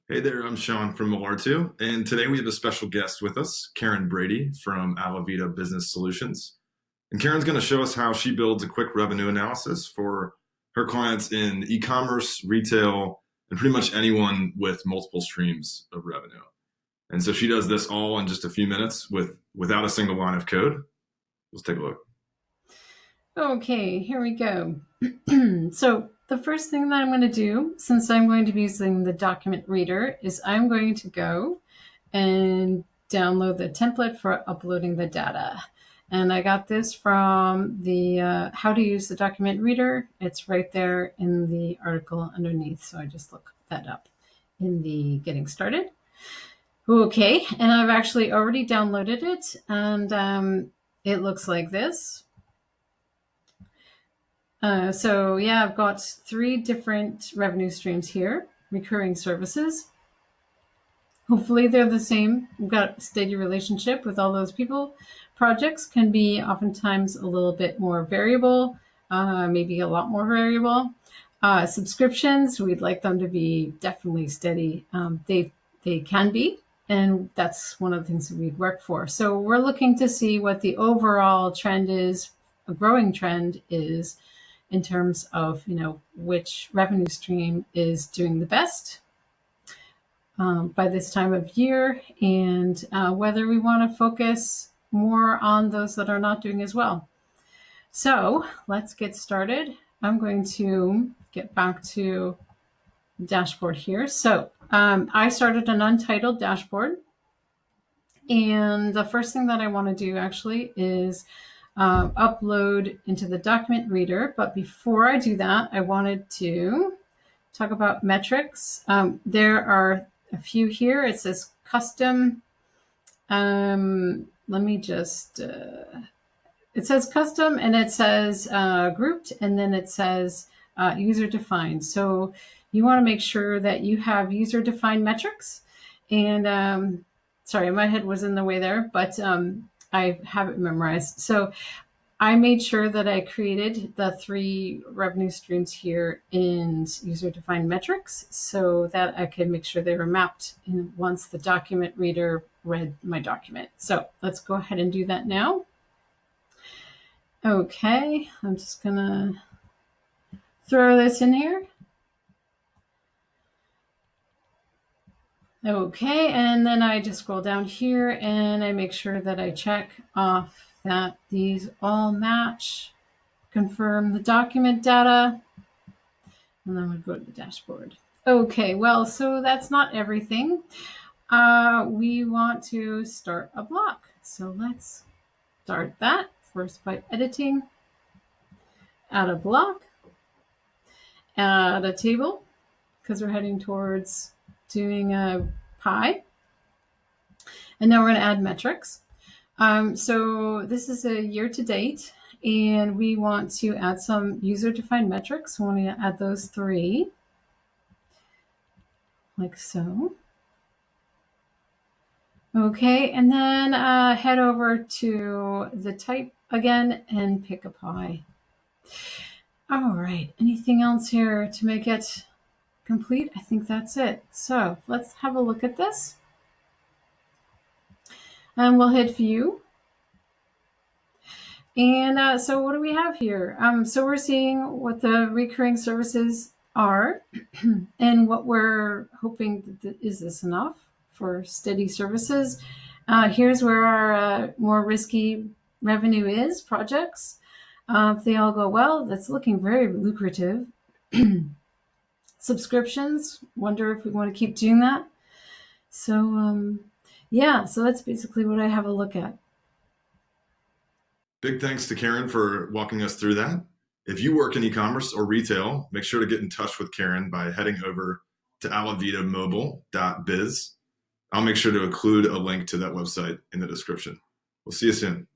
Hey there, I'm Sean from Malartu, and today we have a special guest with us, Karen Brady from Alavita Business Solutions. And Karen's going to show us how she builds a quick revenue analysis for her clients in e-commerce, retail, and pretty much anyone with multiple streams of revenue. And so she does this all in just a few minutes without a single line of code. Let's take a look. Okay, here we go. So the first thing that I'm going to do, since I'm going to be using the document reader, is I'm going to go and download the template for uploading the data. And I got this from the how to use the document reader. It's right there in the article underneath. So I just looked that up in the getting started. Okay, and I've actually already downloaded it, and it looks like this. So yeah, I've got 3 different revenue streams here, recurring services. Hopefully they're the same. We've got a steady relationship with all those people. Projects can be oftentimes a little bit more variable, maybe a lot more variable. Subscriptions, we'd like them to be definitely steady. They can be, and that's one of the things that we'd work for. So we're looking to see what the overall trend is, a growing trend is, in terms of which revenue stream is doing the best by this time of year, and whether we want to focus more on those that are not doing as well. So let's get started. I'm going to get back to the dashboard here. So I started an untitled dashboard, and the first thing that I want to do actually is upload into the document reader. But before I do that, I wanted to talk about metrics. There are a few here. It says custom. Let me just, it says custom, and it says grouped, and then it says user defined. So you want to make sure that you have user defined metrics. And sorry, my head was in the way there, but I have it memorized. So I made sure that I created the 3 revenue streams here in user-defined metrics so that I could make sure they were mapped in once the document reader read my document. So let's go ahead and do that now. Okay, I'm just gonna throw this in here. Okay, and then I just scroll down here and I make sure that I check off that these all match, confirm the document data, and then we go to the dashboard. Okay, well, so that's not everything. We want to start a block. So let's start that first by editing, add a block, add a table, because we're heading towards doing a pie. And now we're going to add metrics. So this is a year to date, and we want to add some user-defined metrics. We want to add those 3, like so. Okay, and then head over to the type again and pick a pie. All right, anything else here to make it complete? I think that's it. So let's have a look at this. And we'll hit view. And so what do we have here? So we're seeing what the recurring services are and what we're hoping is this enough for steady services. Here's where our more risky revenue is, projects. If they all go well, that's looking very lucrative. Subscriptions, wonder if we want to keep doing that. So yeah, so that's basically what I have a look at. Big thanks to Karen for walking us through that. If you work in e-commerce or retail, make sure to get in touch with Karen by heading over to alavitamobile.biz. I'll make sure to include a link to that website in the description. We'll see you soon.